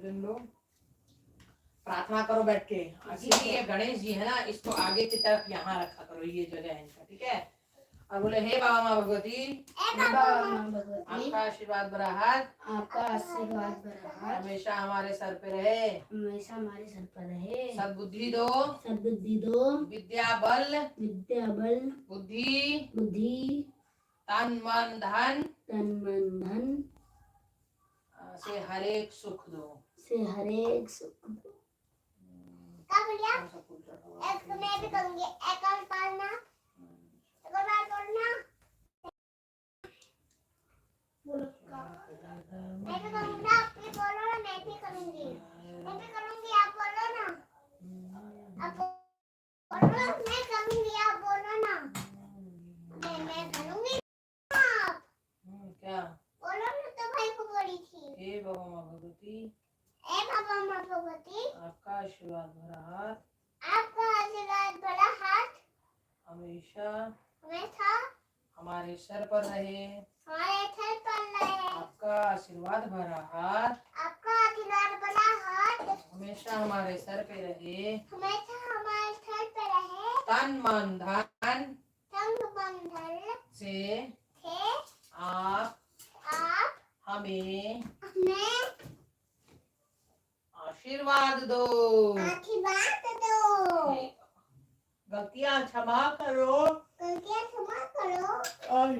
भजन लो, प्रार्थना करो बैठ के। इसीलिए गणेश जी है ना, इसको आगे की तरफ यहाँ रखा करो, ये जगह है इनका, ठीक है। और बोले हे बाबा माँ भगवती, आपका आशीर्वाद भरा हाथ, आपका आशीर्वाद भरा हाथ हमेशा हमारे सर पे रहे, हमेशा हमारे सर पर रहे। सद्बुद्धि दो, सद्बुद्धि दो, विद्या बल, बुद्धि तन मन धन धन से हरेक सुख दो। हरेक सुख दो। एक मैं भी करूंगी, एक और पढ़ना, एक और बार बोलना। मैं भी करूंगा, आप भी बोलो ना, मैं भी करूंगी, आप बोलो ना, आप बोलो, मैं करूंगी, आप बोलो ना, मैं करूंगी, आप क्या बोलो ना, तो भाई को बोली थी। हे बाबा माँ भगवती, आपका आशीर्वाद भरा हाथ, हमेशा हमारे सर पर रहे, आपका आशीर्वाद भरा हाथ, हमेशा हमारे सर पे रहे, तन मन धन से आप हमें आशीर्वाद दो। गलतियां क्षमा करो, आशीर्वाद